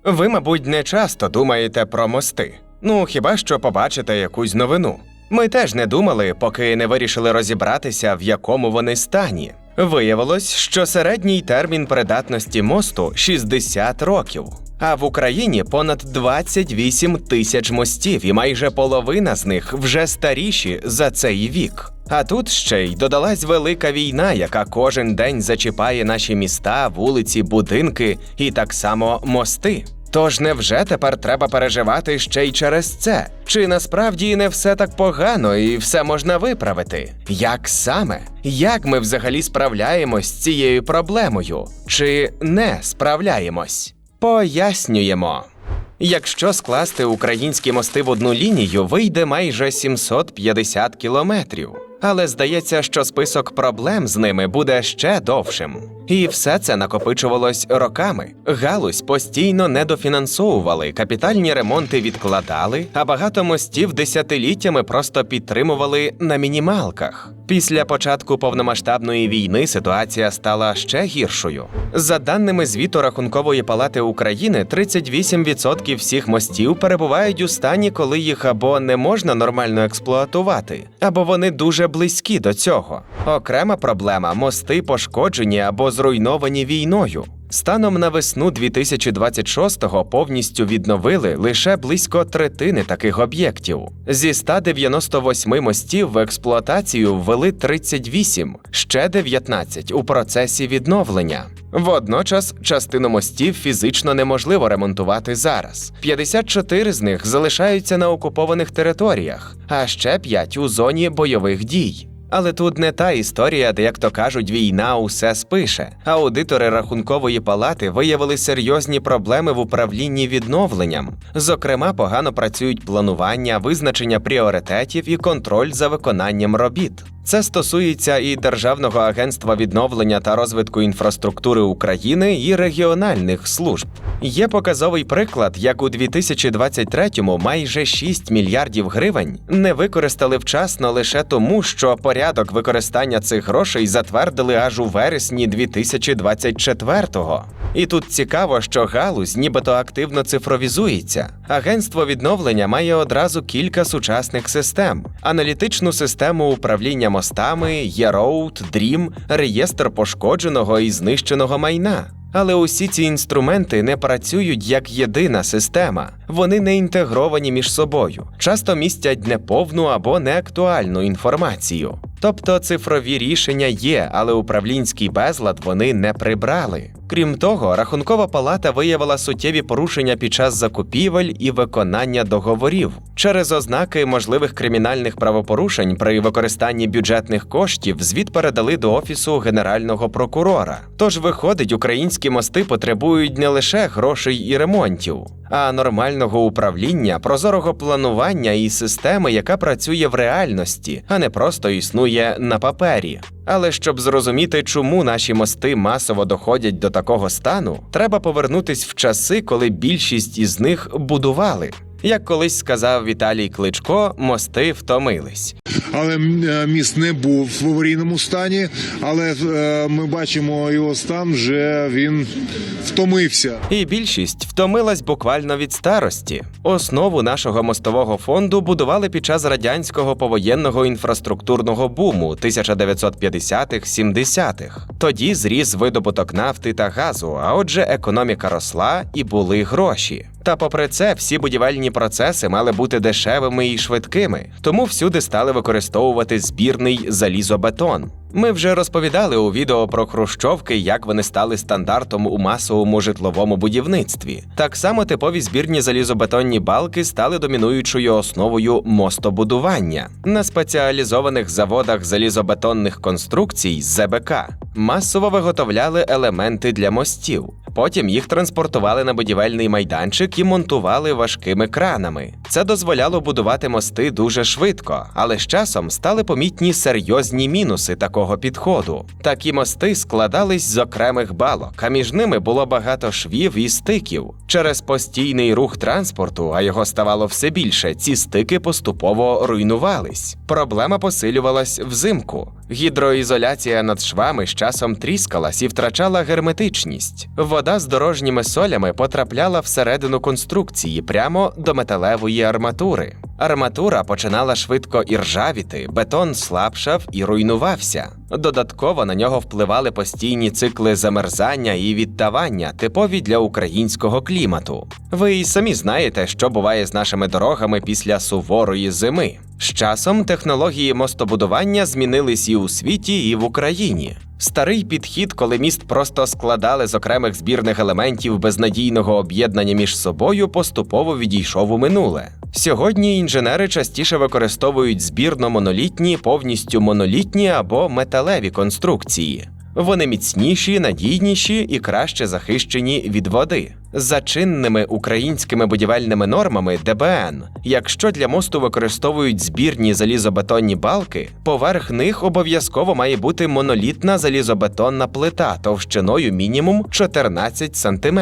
Ви, мабуть, не часто думаєте про мости. Ну, хіба що побачите якусь новину. Ми теж не думали, поки не вирішили розібратися, в якому вони стані. Виявилось, що середній термін придатності мосту – 60 років. А в Україні понад 28 тисяч мостів, і майже половина з них вже старіші за цей вік. А тут ще й додалась велика війна, яка кожен день зачіпає наші міста, вулиці, будинки і так само мости. Тож невже тепер треба переживати ще й через це? Чи насправді не все так погано і все можна виправити? Як саме? Як ми взагалі справляємось з цією проблемою? Чи не справляємось? Пояснюємо. Якщо скласти українські мости в одну лінію, вийде майже 750 кілометрів. Але здається, що список проблем з ними буде ще довшим. І все це накопичувалось роками. Галузь постійно недофінансовували, капітальні ремонти відкладали, а багато мостів десятиліттями просто підтримували на мінімалках. Після початку повномасштабної війни ситуація стала ще гіршою. За даними звіту Рахункової палати України, 38% всіх мостів перебувають у стані, коли їх або не можна нормально експлуатувати, або вони дуже близькі до цього. Окрема проблема – мости пошкоджені або зруйновані війною. Станом на весну 2026-го повністю відновили лише близько третини таких об'єктів. Зі 198 мостів в експлуатацію ввели 38, ще 19 у процесі відновлення. Водночас, частину мостів фізично неможливо ремонтувати зараз. 54 з них залишаються на окупованих територіях, а ще 5 у зоні бойових дій. Але тут не та історія, де, як то кажуть, війна усе спише. Аудитори Рахункової палати виявили серйозні проблеми в управлінні відновленням. Зокрема, погано працюють планування, визначення пріоритетів і контроль за виконанням робіт. Це стосується і Державного агентства відновлення та розвитку інфраструктури України, і регіональних служб. Є показовий приклад, як у 2023-му майже 6 мільярдів гривень не використали вчасно лише тому, що порядок використання цих грошей затвердили аж у вересні 2024-го. І тут цікаво, що галузь нібито активно цифровізується. Агентство відновлення має одразу кілька сучасних систем. Аналітичну систему управління мостами, eRoad, DREAM, реєстр пошкодженого і знищеного майна. Але усі ці інструменти не працюють як єдина система. Вони не інтегровані між собою. Часто містять неповну або неактуальну інформацію. Тобто цифрові рішення є, але управлінський безлад вони не прибрали. Крім того, Рахункова палата виявила суттєві порушення під час закупівель і виконання договорів. Через ознаки можливих кримінальних правопорушень при використанні бюджетних коштів звіт передали до Офісу Генерального прокурора. Тож виходить, українські мости потребують не лише грошей і ремонтів, а нормального управління, прозорого планування і системи, яка працює в реальності, а не просто існує на папері. Але щоб зрозуміти, чому наші мости масово доходять до такого стану, треба повернутись в часи, коли більшість із них будували. Як колись сказав Віталій Кличко, мости втомились. Але міст не був в аварійному стані, але ми бачимо його стан, вже він втомився. І більшість втомилась буквально від старості. Основу нашого мостового фонду будували під час радянського повоєнного інфраструктурного буму 1950-70-х. Тоді зріс видобуток нафти та газу, а отже економіка росла і були гроші. Та попри це, всі будівельні процеси мали бути дешевими і швидкими, тому всюди стали використовувати збірний залізобетон. Ми вже розповідали у відео про хрущовки, як вони стали стандартом у масовому житловому будівництві. Так само типові збірні залізобетонні балки стали домінуючою основою мостобудування. На спеціалізованих заводах залізобетонних конструкцій ЗБК масово виготовляли елементи для мостів. Потім їх транспортували на будівельний майданчик і монтували важкими кранами. Це дозволяло будувати мости дуже швидко, але з часом стали помітні серйозні мінуси такого підходу. Такі мости складались з окремих балок, а між ними було багато швів і стиків. Через постійний рух транспорту, а його ставало все більше, ці стики поступово руйнувались. Проблема посилювалась взимку. Гідроізоляція над швами з часом тріскалась і втрачала герметичність. Вода з дорожніми солями потрапляла всередину конструкції, прямо до металевої арматури. Арматура починала швидко іржавіти, бетон слабшав і руйнувався. Додатково на нього впливали постійні цикли замерзання і відтавання, типові для українського клімату. Ви й самі знаєте, що буває з нашими дорогами після суворої зими. З часом технології мостобудування змінились і у світі, і в Україні. Старий підхід, коли міст просто складали з окремих збірних елементів без надійного об'єднання між собою, поступово відійшов у минуле. Сьогодні інженери частіше використовують збірно-монолітні, повністю монолітні або металеві конструкції. Вони міцніші, надійніші і краще захищені від води. За чинними українськими будівельними нормами ДБН, якщо для мосту використовують збірні залізобетонні балки, поверх них обов'язково має бути монолітна залізобетонна плита товщиною мінімум 14 см.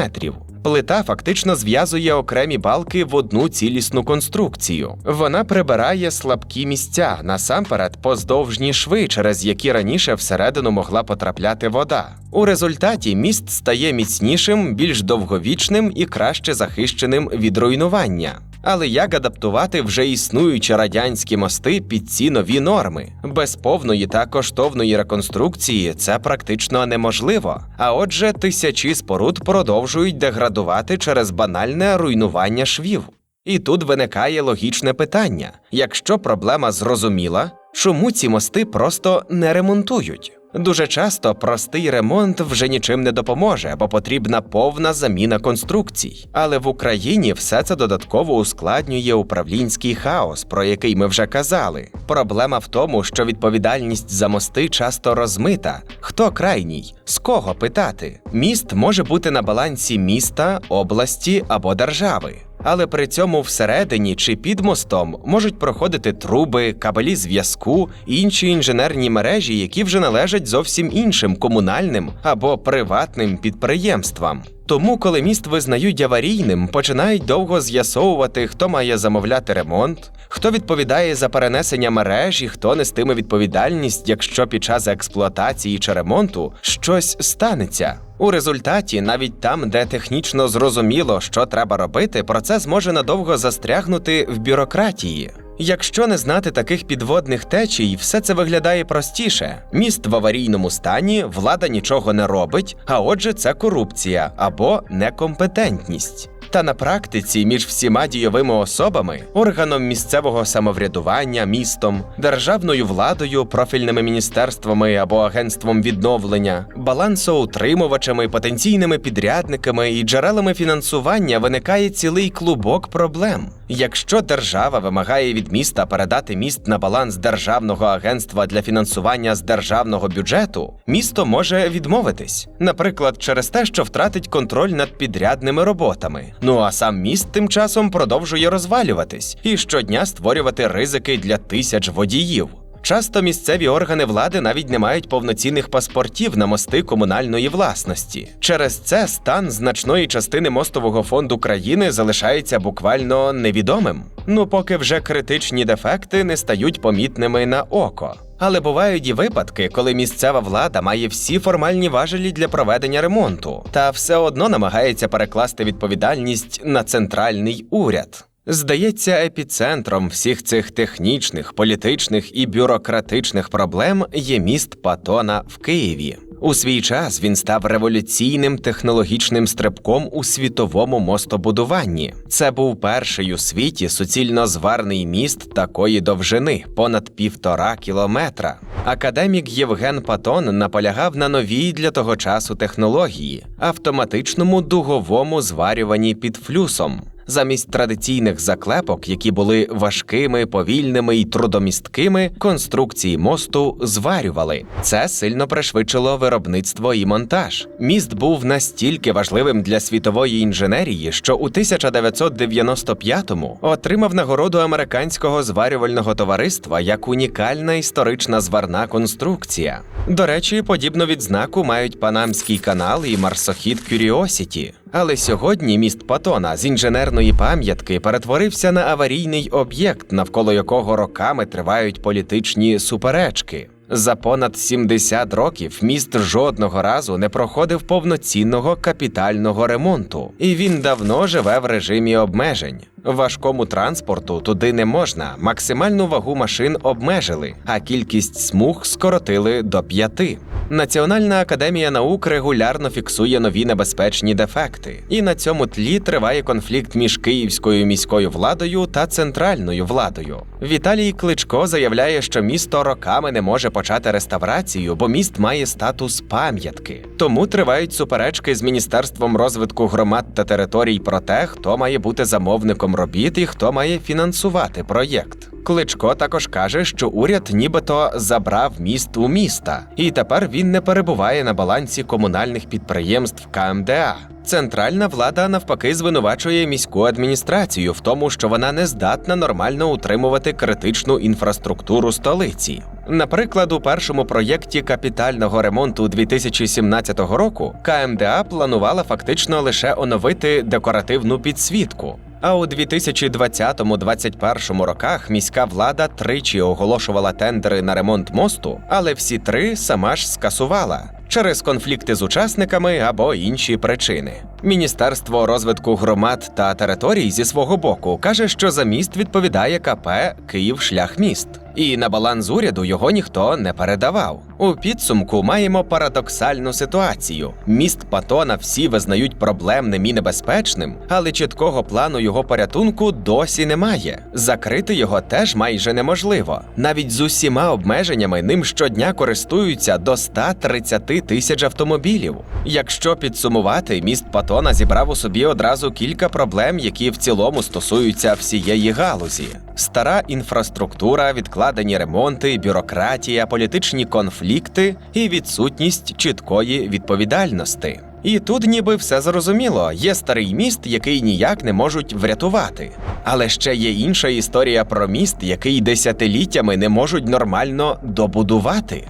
Плита фактично зв'язує окремі балки в одну цілісну конструкцію. Вона прибирає слабкі місця, насамперед поздовжні шви, через які раніше всередину могла потрапляти вода. У результаті міст стає міцнішим, більш довговічним і краще захищеним від руйнування. Але як адаптувати вже існуючі радянські мости під ці нові норми? Без повної та коштовної реконструкції це практично неможливо. А отже, тисячі споруд продовжують деградувати через банальне руйнування швів. І тут виникає логічне питання. Якщо проблема зрозуміла, чому ці мости просто не ремонтують? Дуже часто простий ремонт вже нічим не допоможе, бо потрібна повна заміна конструкцій. Але в Україні все це додатково ускладнює управлінський хаос, про який ми вже казали. Проблема в тому, що відповідальність за мости часто розмита. Хто крайній? З кого питати? Міст може бути на балансі міста, області або держави. Але при цьому всередині чи під мостом можуть проходити труби, кабелі зв'язку і інші інженерні мережі, які вже належать зовсім іншим комунальним або приватним підприємствам. Тому, коли міст визнають аварійним, починають довго з'ясовувати, хто має замовляти ремонт, хто відповідає за перенесення мереж і хто нестиме відповідальність, якщо під час експлуатації чи ремонту щось станеться. У результаті, навіть там, де технічно зрозуміло, що треба робити, процес може надовго застрягнути в бюрократії. Якщо не знати таких підводних течій, все це виглядає простіше. Міст в аварійному стані, влада нічого не робить, а отже це корупція або некомпетентність. Та на практиці між всіма дійовими особами, органом місцевого самоврядування, містом, державною владою, профільними міністерствами або агентством відновлення, балансоутримувачами, потенційними підрядниками і джерелами фінансування виникає цілий клубок проблем. Якщо держава вимагає від міста передати міст на баланс Державного агентства для фінансування з державного бюджету, місто може відмовитись. Наприклад, через те, що втратить контроль над підрядними роботами. Ну а сам міст тим часом продовжує розвалюватись і щодня створювати ризики для тисяч водіїв. Часто місцеві органи влади навіть не мають повноцінних паспортів на мости комунальної власності. Через це стан значної частини мостового фонду країни залишається буквально невідомим. Ну, поки вже критичні дефекти не стають помітними на око. Але бувають і випадки, коли місцева влада має всі формальні важелі для проведення ремонту, та все одно намагається перекласти відповідальність на центральний уряд. Здається, епіцентром всіх цих технічних, політичних і бюрократичних проблем є міст Патона в Києві. У свій час він став революційним технологічним стрибком у світовому мостобудуванні. Це був перший у світі суцільно зварний міст такої довжини – понад 1,5 кілометра. Академік Євген Патон наполягав на новій для того часу технології – автоматичному дуговому зварюванні під флюсом. Замість традиційних заклепок, які були важкими, повільними і трудомісткими, конструкції мосту зварювали. Це сильно пришвидшило виробництво і монтаж. Міст був настільки важливим для світової інженерії, що у 1995-му отримав нагороду Американського зварювального товариства як унікальна історична зварна конструкція. До речі, подібну відзнаку мають Панамський канал і марсохід Curiosity. Але сьогодні міст Патона з інженерної пам'ятки перетворився на аварійний об'єкт, навколо якого роками тривають політичні суперечки. За понад 70 років міст жодного разу не проходив повноцінного капітального ремонту, і він давно живе в режимі обмежень. Важкому транспорту туди не можна, максимальну вагу машин обмежили, а кількість смуг скоротили до 5. Національна академія наук регулярно фіксує нові небезпечні дефекти. І на цьому тлі триває конфлікт між київською міською владою та центральною владою. Віталій Кличко заявляє, що місто роками не може почати реставрацію, бо міст має статус пам'ятки. Тому тривають суперечки з Міністерством розвитку громад та територій про те, хто має бути замовником робіт і хто має фінансувати проєкт. Кличко також каже, що уряд нібито забрав міст у міста, і тепер він не перебуває на балансі комунальних підприємств КМДА. Центральна влада навпаки звинувачує міську адміністрацію в тому, що вона не здатна нормально утримувати критичну інфраструктуру столиці. Наприклад, у першому проєкті капітального ремонту 2017 року КМДА планувала фактично лише оновити декоративну підсвітку. А у 2020-2021 роках міська влада тричі оголошувала тендери на ремонт мосту, але всі 3 сама ж скасувала через конфлікти з учасниками або інші причини. Міністерство розвитку громад та територій зі свого боку каже, що за міст відповідає КП «Київшляхміст». І на баланс уряду його ніхто не передавав. У підсумку маємо парадоксальну ситуацію. Міст Патона всі визнають проблемним і небезпечним, але чіткого плану його порятунку досі немає. Закрити його теж майже неможливо. Навіть з усіма обмеженнями ним щодня користуються до 130 тисяч автомобілів. Якщо підсумувати, міст Патона зібрав у собі одразу кілька проблем, які в цілому стосуються всієї галузі. Стара інфраструктура, відкладені ремонти, бюрократія, політичні конфлікти і відсутність чіткої відповідальності. І тут ніби все зрозуміло, є старий міст, який ніяк не можуть врятувати. Але ще є інша історія про міст, який десятиліттями не можуть нормально добудувати.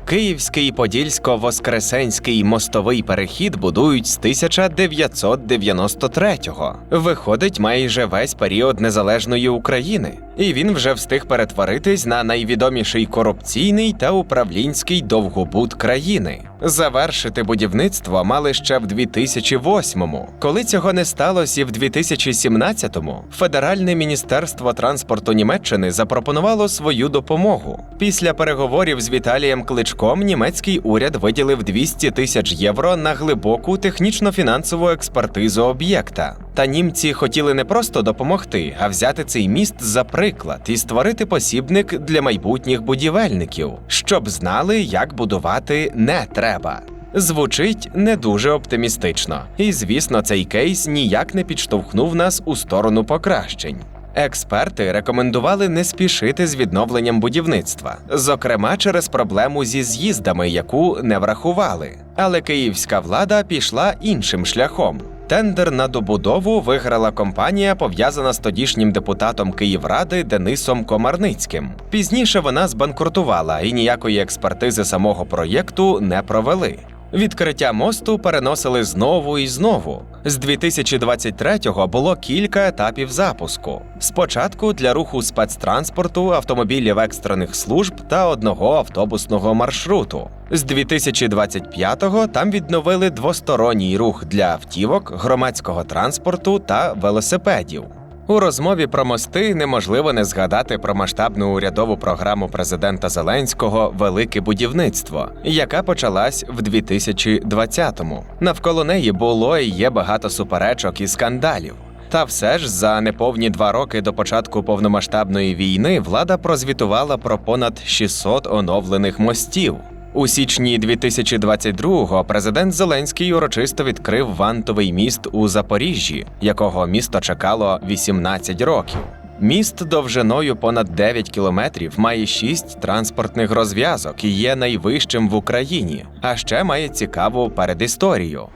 Київський Подільсько-Воскресенський мостовий перехід будують з 1993-го. Виходить майже весь період незалежної України. І він вже встиг перетворитись на найвідоміший корупційний та управлінський довгобуд країни. Завершити будівництво мали ще в 2008-му. Коли цього не сталося і в 2017-му, Федеральне міністерство транспорту Німеччини запропонувало свою допомогу. Після переговорів з Віталієм Кличком німецький уряд виділив 200 тисяч євро на глибоку технічно-фінансову експертизу об'єкта. Та німці хотіли не просто допомогти, а взяти цей міст за приклад і створити посібник для майбутніх будівельників, щоб знали, як будувати не треба. Звучить не дуже оптимістично. І, звісно, цей кейс ніяк не підштовхнув нас у сторону покращень. Експерти рекомендували не спішити з відновленням будівництва, зокрема через проблему зі з'їздами, яку не врахували. Але київська влада пішла іншим шляхом. Тендер на добудову виграла компанія, пов'язана з тодішнім депутатом Київради Денисом Комарницьким. Пізніше вона збанкрутувала і ніякої експертизи самого проєкту не провели. Відкриття мосту переносили знову і знову. З 2023-го було кілька етапів запуску. Спочатку для руху спецтранспорту, автомобілів екстрених служб та одного автобусного маршруту. З 2025-го там відновили двосторонній рух для автівок, громадського транспорту та велосипедів. У розмові про мости неможливо не згадати про масштабну урядову програму президента Зеленського «Велике будівництво», яка почалась в 2020-му. Навколо неї було і є багато суперечок і скандалів. Та все ж за неповні 2 роки до початку повномасштабної війни влада прозвітувала про понад 600 оновлених мостів. У січні 2022-го президент Зеленський урочисто відкрив вантовий міст у Запоріжжі, якого місто чекало 18 років. Міст довжиною понад 9 кілометрів має 6 транспортних розв'язок і є найвищим в Україні, а ще має цікаву передісторію.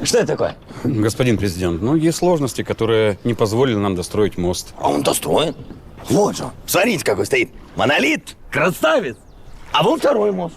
Что это такое? Господин президент, есть сложности, которые не позволили нам достроить мост. А он достроен. Вот же. Смотрите, какой стоит. Монолит. Красавец. А вон второй мост.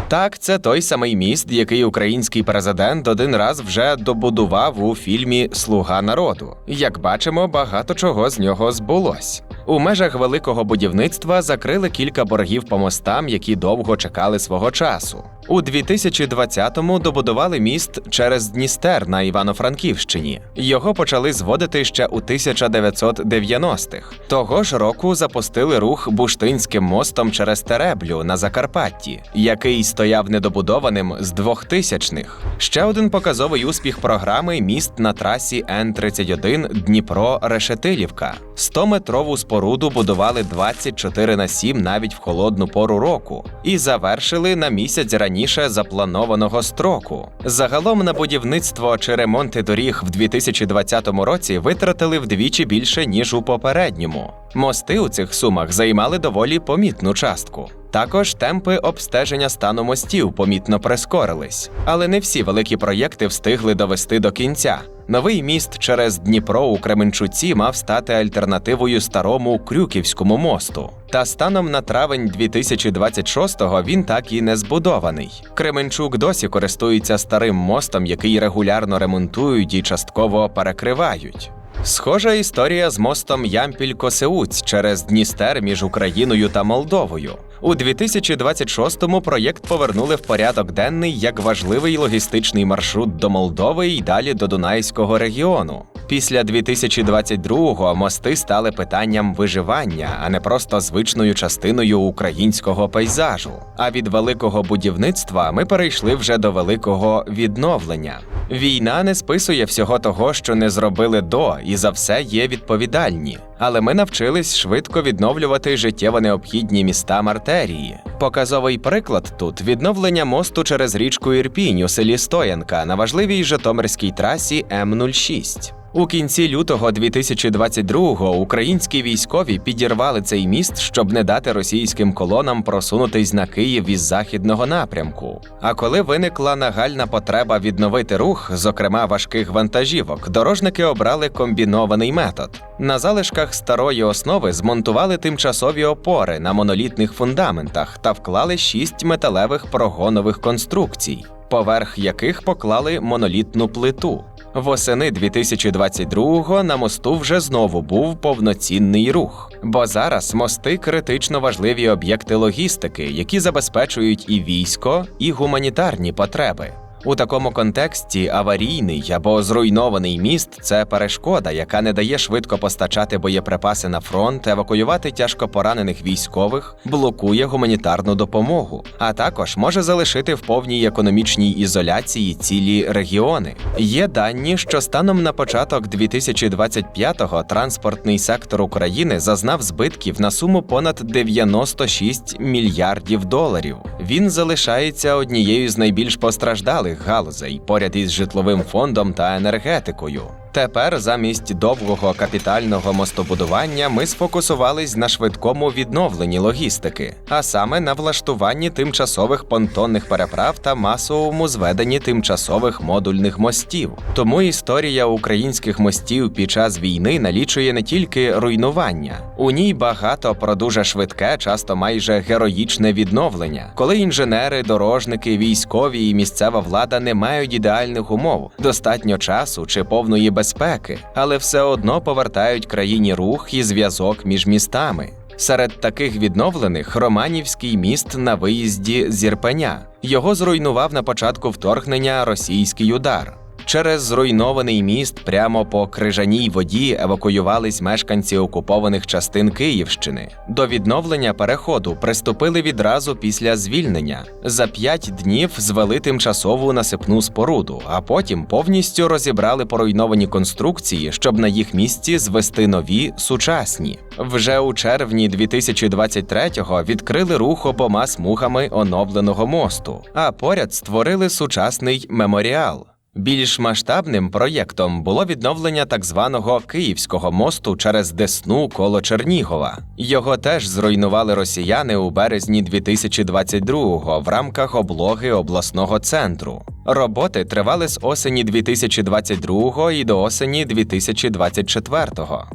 Так, це той самий міст, який український президент один раз вже добудував у фільмі «Слуга народу». Як бачимо, багато чого з нього збулось. У межах великого будівництва закрили кілька боргів по мостам, які довго чекали свого часу. У 2020-му добудували міст через Дністер на Івано-Франківщині. Його почали зводити ще у 1990-х. Того ж року запустили рух Буштинським мостом через Тереблю на Закарпатті, який стояв недобудованим з 2000-х. Ще один показовий успіх програми – міст на трасі Н-31 Дніпро-Решетилівка. 100-метрову споруду будували 24/7 навіть в холодну пору року і завершили на місяць раніше запланованого строку. Загалом на будівництво чи ремонти доріг в 2020 році витратили вдвічі більше, ніж у попередньому. Мости у цих сумах займали доволі помітну частку. Також темпи обстеження стану мостів помітно прискорились. Але не всі великі проєкти встигли довести до кінця. Новий міст через Дніпро у Кременчуці мав стати альтернативою старому Крюківському мосту. Та станом на травень 2026-го він так і не збудований. Кременчук досі користується старим мостом, який регулярно ремонтують і частково перекривають. Схожа історія з мостом Ямпіль-Косеуць через Дністер між Україною та Молдовою. У 2026-му проєкт повернули в порядок денний як важливий логістичний маршрут до Молдови і далі до Дунайського регіону. Після 2022-го мости стали питанням виживання, а не просто звичною частиною українського пейзажу. А від великого будівництва ми перейшли вже до великого відновлення. Війна не списує всього того, що не зробили до, і за все є відповідальні. Але ми навчились швидко відновлювати життєво необхідні міста-артерії. Показовий приклад тут – відновлення мосту через річку Ірпінь у селі Стоянка на важливій житомирській трасі М-06. У кінці лютого 2022-го українські військові підірвали цей міст, щоб не дати російським колонам просунутись на Київ із західного напрямку. А коли виникла нагальна потреба відновити рух, зокрема важких вантажівок, дорожники обрали комбінований метод. На залишках старої основи змонтували тимчасові опори на монолітних фундаментах та вклали 6 металевих прогонових конструкцій, поверх яких поклали монолітну плиту. Восени 2022-го на мосту вже знову був повноцінний рух. Бо зараз мости – критично важливі об'єкти логістики, які забезпечують і військо, і гуманітарні потреби. У такому контексті аварійний або зруйнований міст – це перешкода, яка не дає швидко постачати боєприпаси на фронт, евакуювати тяжко поранених військових, блокує гуманітарну допомогу, а також може залишити в повній економічній ізоляції цілі регіони. Є дані, що станом на початок 2025-го транспортний сектор України зазнав збитків на суму понад 96 мільярдів доларів. Він залишається однією з найбільш постраждалих галузей поряд із житловим фондом та енергетикою. Тепер замість довгого капітального мостобудування ми сфокусувались на швидкому відновленні логістики, а саме на влаштуванні тимчасових понтонних переправ та масовому зведенні тимчасових модульних мостів. Тому історія українських мостів під час війни налічує не тільки руйнування. У ній багато про дуже швидке, часто майже героїчне відновлення, коли інженери, дорожники, військові і місцева влада не мають ідеальних умов, достатньо часу чи повної безпеки, але все одно повертають країні рух і зв'язок між містами. Серед таких відновлених – Романівський міст на виїзді з Ірпеня. Його зруйнував на початку вторгнення російський удар. Через зруйнований міст прямо по крижаній воді евакуювались мешканці окупованих частин Київщини. До відновлення переходу приступили відразу після звільнення. За 5 днів звели тимчасову насипну споруду, а потім повністю розібрали поруйновані конструкції, щоб на їх місці звести нові, сучасні. Вже у червні 2023-го відкрили рух обома смугами оновленого мосту, а поряд створили сучасний меморіал. Більш масштабним проєктом було відновлення так званого Київського мосту через Десну коло Чернігова. Його теж зруйнували росіяни у березні 2022-го в рамках облоги обласного центру. Роботи тривали з осені 2022 і до осені 2024.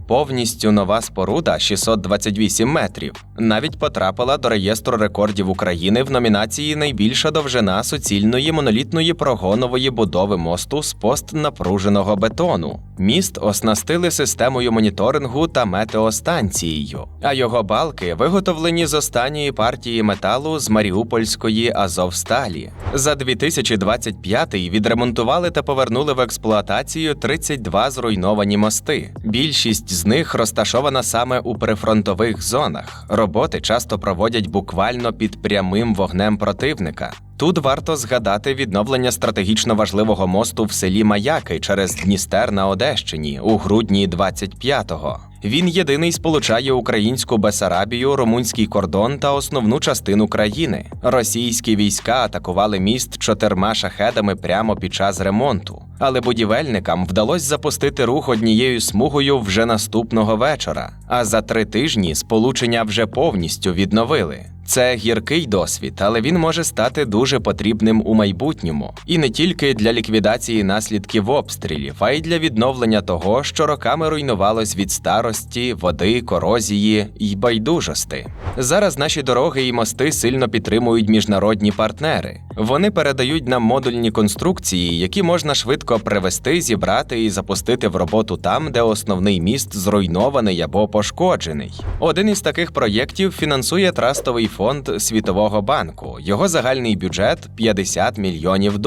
Повністю нова споруда 628 метрів. Навіть потрапила до реєстру рекордів України в номінації «Найбільша довжина суцільної монолітної прогонової будови мосту з постнапруженого бетону». Міст оснастили системою моніторингу та метеостанцією, а його балки виготовлені з останньої партії металу з Маріупольської Азовсталі. За 2025-й відремонтували та повернули в експлуатацію 32 зруйновані мости. Більшість з них розташована саме у прифронтових зонах. Роботи часто проводять буквально під прямим вогнем противника. Тут варто згадати відновлення стратегічно важливого мосту в селі Маяки через Дністер на Одещині у грудні 25-го. Він єдиний сполучає українську Бессарабію, румунський кордон та основну частину країни. Російські війська атакували міст 4 шахедами прямо під час ремонту. Але будівельникам вдалося запустити рух однією смугою вже наступного вечора. А за 3 тижні сполучення вже повністю відновили. Це гіркий досвід, але він може стати дуже потрібним у майбутньому. І не тільки для ліквідації наслідків обстрілів, а й для відновлення того, що роками руйнувалось від старості, води, корозії й байдужості. Зараз наші дороги і мости сильно підтримують міжнародні партнери. Вони передають нам модульні конструкції, які можна швидко привезти, зібрати і запустити в роботу там, де основний міст зруйнований або пошкоджений. Один із таких проєктів фінансує Трастовий фонд Світового банку. Його загальний бюджет – $50 мільйонів.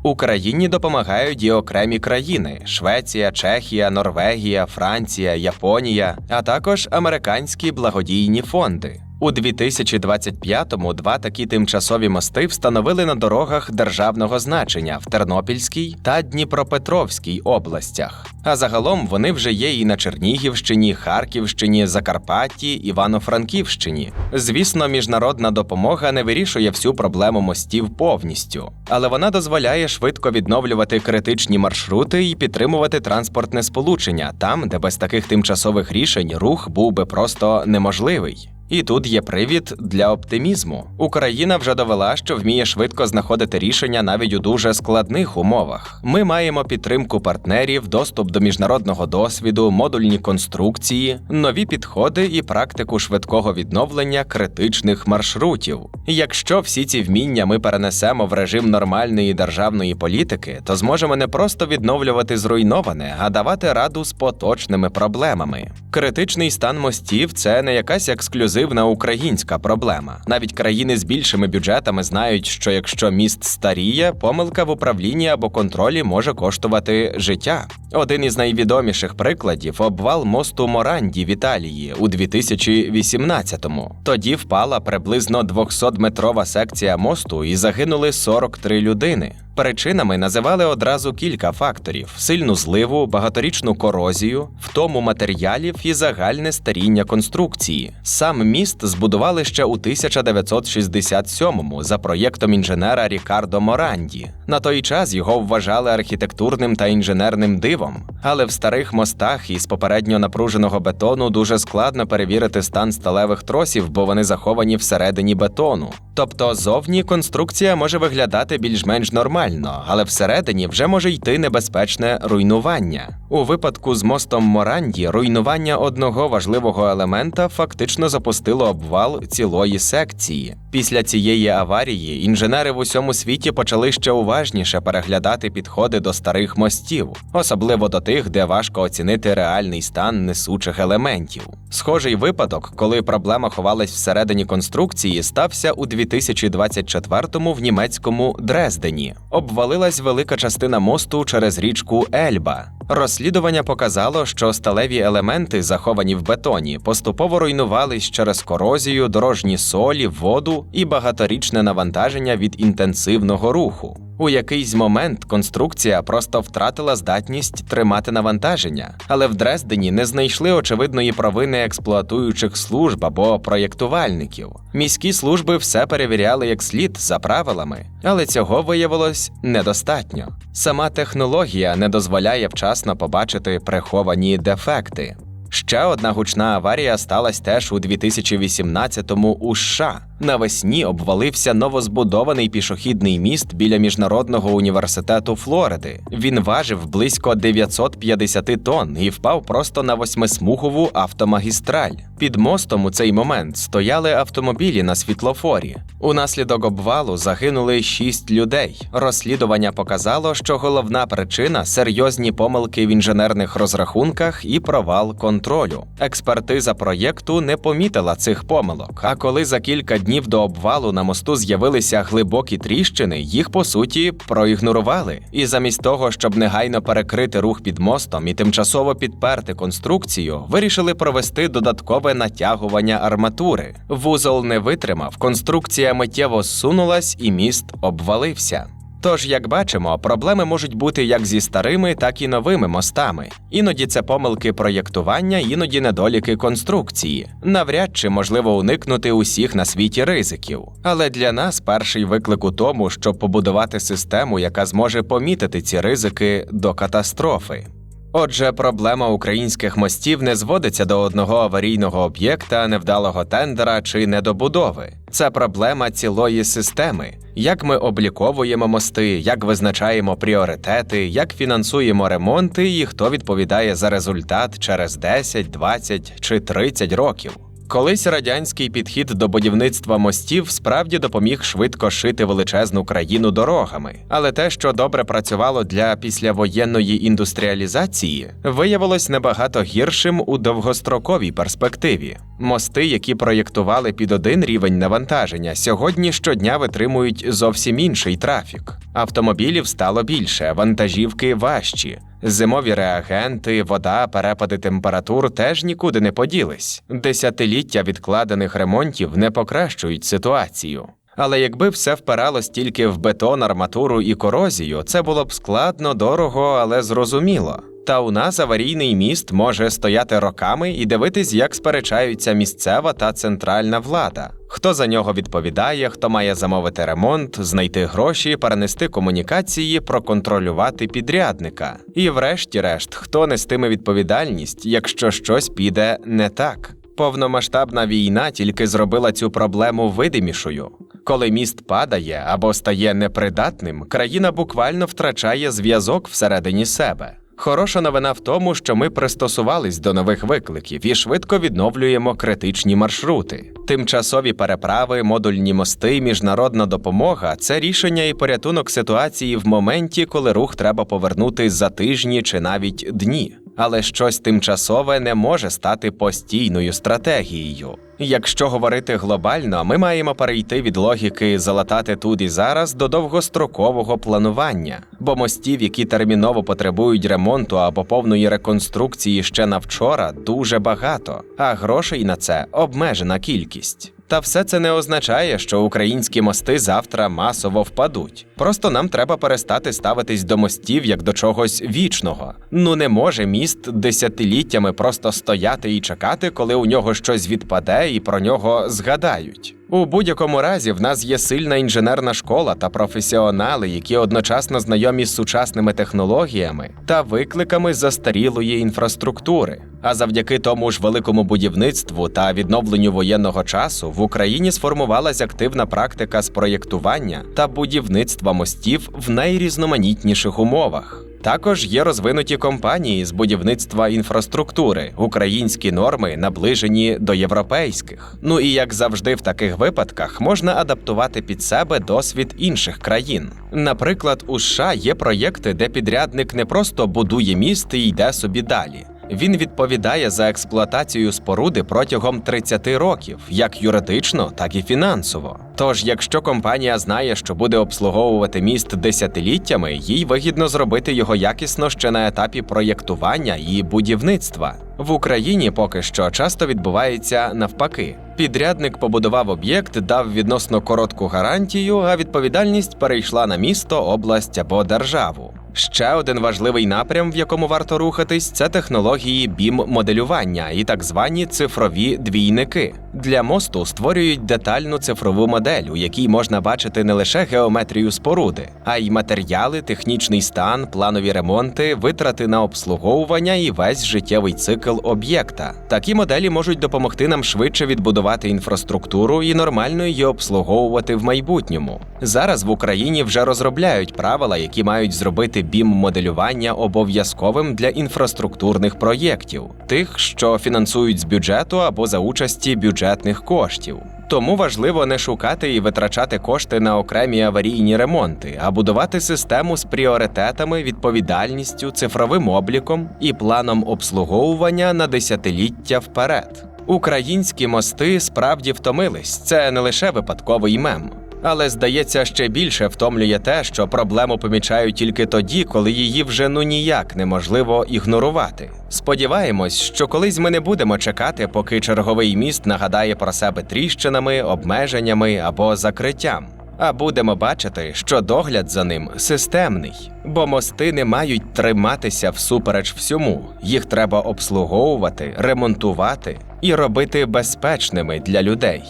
Україні допомагають і окремі країни – Швеція, Чехія, Норвегія, Франція, Японія, а також американські благодійні фонди. У 2025-му 2 такі тимчасові мости встановили на дорогах державного значення в Тернопільській та Дніпропетровській областях. А загалом вони вже є і на Чернігівщині, Харківщині, Закарпатті, Івано-Франківщині. Звісно, міжнародна допомога не вирішує всю проблему мостів повністю, але вона дозволяє швидко відновлювати критичні маршрути і підтримувати транспортне сполучення там, де без таких тимчасових рішень рух був би просто неможливий. І тут є привід для оптимізму. Україна вже довела, що вміє швидко знаходити рішення навіть у дуже складних умовах. Ми маємо підтримку партнерів, доступ до міжнародного досвіду, модульні конструкції, нові підходи і практику швидкого відновлення критичних маршрутів. Якщо всі ці вміння ми перенесемо в режим нормальної державної політики, то зможемо не просто відновлювати зруйноване, а давати раду з поточними проблемами. Критичний стан мостів – це не якась ексклюзивна українська проблема. Навіть країни з більшими бюджетами знають, що якщо міст старіє, помилка в управлінні або контролі може коштувати життя. Один із найвідоміших прикладів – обвал мосту Моранді в Італії у 2018-му. Тоді впала приблизно 200-метрова секція мосту і загинули 43 людини. Причинами називали одразу кілька факторів – сильну зливу, багаторічну корозію, втому матеріалів і загальне старіння конструкції. Сам міст збудували ще у 1967-му за проєктом інженера Рікардо Моранді. На той час його вважали архітектурним та інженерним дивом. Але в старих мостах із попередньо напруженого бетону дуже складно перевірити стан сталевих тросів, бо вони заховані всередині бетону. Тобто зовні конструкція може виглядати більш-менш нормально, але всередині вже може йти небезпечне руйнування. У випадку з мостом Моранді руйнування одного важливого елемента фактично запустило обвал цілої секції. Після цієї аварії інженери в усьому світі почали ще уважніше переглядати підходи до старих мостів, особливо до тих, де важко оцінити реальний стан несучих елементів. Схожий випадок, коли проблема ховалась всередині конструкції, стався у 2024-му в німецькому Дрездені. Обвалилась велика частина мосту через річку Ельба. Розслідування показало, що сталеві елементи, заховані в бетоні, поступово руйнувались через корозію, дорожні солі, воду і багаторічне навантаження від інтенсивного руху. У якийсь момент конструкція просто втратила здатність тримати навантаження, але в Дрездені не знайшли очевидної провини експлуатуючих служб або проєктувальників. Міські служби все перевіряли як слід за правилами, але цього виявилось недостатньо. Сама технологія не дозволяє вчасно побачити приховані дефекти. Ще одна гучна аварія сталася теж у 2018-му у США. Навесні обвалився новозбудований пішохідний міст біля Міжнародного університету Флориди. Він важив близько 950 тонн і впав просто на восьмисмугову автомагістраль. Під мостом у цей момент стояли автомобілі на світлофорі. Унаслідок обвалу загинули 6 людей. Розслідування показало, що головна причина – серйозні помилки в інженерних розрахунках і провал контролю. Експертиза проєкту не помітила цих помилок, а коли за кілька днів до обвалу на мосту з'явилися глибокі тріщини, їх, по суті, проігнорували. І замість того, щоб негайно перекрити рух під мостом і тимчасово підперти конструкцію, вирішили провести додаткове натягування арматури. Вузол не витримав, конструкція миттєво зсунулась і міст обвалився. Тож, як бачимо, проблеми можуть бути як зі старими, так і новими мостами. Іноді це помилки проєктування, іноді недоліки конструкції. Навряд чи можливо уникнути усіх на світі ризиків. Але для нас перший виклик у тому, щоб побудувати систему, яка зможе помітити ці ризики до катастрофи. Отже, проблема українських мостів не зводиться до одного аварійного об'єкта, невдалого тендера чи недобудови. Це проблема цілої системи. Як ми обліковуємо мости, як визначаємо пріоритети, як фінансуємо ремонти і хто відповідає за результат через 10, 20 чи 30 років. Колись радянський підхід до будівництва мостів справді допоміг швидко шити величезну країну дорогами. Але те, що добре працювало для післявоєнної індустріалізації, виявилось набагато гіршим у довгостроковій перспективі. Мости, які проєктували під один рівень навантаження, сьогодні щодня витримують зовсім інший трафік. Автомобілів стало більше, вантажівки важчі. Зимові реагенти, вода, перепади температур теж нікуди не поділись. Десятиліття відкладених ремонтів не покращують ситуацію. Але якби все впиралось тільки в бетон, арматуру і корозію, це було б складно, дорого, але зрозуміло. Та у нас аварійний міст може стояти роками і дивитись, як сперечаються місцева та центральна влада. Хто за нього відповідає, хто має замовити ремонт, знайти гроші, перенести комунікації, проконтролювати підрядника. І врешті-решт, хто нестиме відповідальність, якщо щось піде не так. Повномасштабна війна тільки зробила цю проблему видимішою. Коли міст падає або стає непридатним, країна буквально втрачає зв'язок всередині себе. Хороша новина в тому, що ми пристосувались до нових викликів і швидко відновлюємо критичні маршрути. Тимчасові переправи, модульні мости, міжнародна допомога – це рішення і порятунок ситуації в моменті, коли рух треба повернути за тижні чи навіть дні. Але щось тимчасове не може стати постійною стратегією. Якщо говорити глобально, ми маємо перейти від логіки «залатати тут і зараз» до довгострокового планування. Бо мостів, які терміново потребують ремонту або повної реконструкції ще на вчора, дуже багато, а грошей на це обмежена кількість. Та все це не означає, що українські мости завтра масово впадуть. Просто нам треба перестати ставитись до мостів як до чогось вічного. Не може міст десятиліттями просто стояти і чекати, коли у нього щось відпаде і про нього згадають. У будь-якому разі в нас є сильна інженерна школа та професіонали, які одночасно знайомі з сучасними технологіями та викликами застарілої інфраструктури. А завдяки тому ж великому будівництву та відновленню воєнного часу в Україні сформувалась активна практика з проєктування та будівництва мостів в найрізноманітніших умовах. Також є розвинуті компанії з будівництва інфраструктури, українські норми наближені до європейських. І як завжди в таких випадках можна адаптувати під себе досвід інших країн. Наприклад, у США є проєкти, де підрядник не просто будує міст і йде собі далі. Він відповідає за експлуатацію споруди протягом 30 років, як юридично, так і фінансово. Тож, якщо компанія знає, що буде обслуговувати міст десятиліттями, їй вигідно зробити його якісно ще на етапі проєктування і будівництва. В Україні поки що часто відбувається навпаки. Підрядник побудував об'єкт, дав відносно коротку гарантію, а відповідальність перейшла на місто, область або державу. Ще один важливий напрям, в якому варто рухатись, це технології BIM-моделювання і так звані цифрові двійники. Для мосту створюють детальну цифрову модель, у якій можна бачити не лише геометрію споруди, а й матеріали, технічний стан, планові ремонти, витрати на обслуговування і весь життєвий цикл об'єкта. Такі моделі можуть допомогти нам швидше відбудувати інфраструктуру і нормально її обслуговувати в майбутньому. Зараз в Україні вже розробляють правила, які мають зробити BIM-моделювання обов'язковим для інфраструктурних проєктів, тих, що фінансують з бюджету або за участі бюджетних коштів. Тому важливо не шукати і витрачати кошти на окремі аварійні ремонти, а будувати систему з пріоритетами, відповідальністю, цифровим обліком і планом обслуговування на десятиліття вперед. Українські мости справді втомились, це не лише випадковий мем. Але, здається, ще більше втомлює те, що проблему помічають тільки тоді, коли її вже ніяк неможливо ігнорувати. Сподіваємось, що колись ми не будемо чекати, поки черговий міст нагадає про себе тріщинами, обмеженнями або закриттям. А будемо бачити, що догляд за ним системний. Бо мости не мають триматися всупереч всьому. Їх треба обслуговувати, ремонтувати і робити безпечними для людей.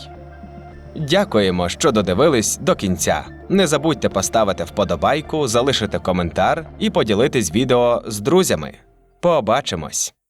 Дякуємо, що додивились до кінця. Не забудьте поставити вподобайку, залишити коментар і поділитись відео з друзями. Побачимось!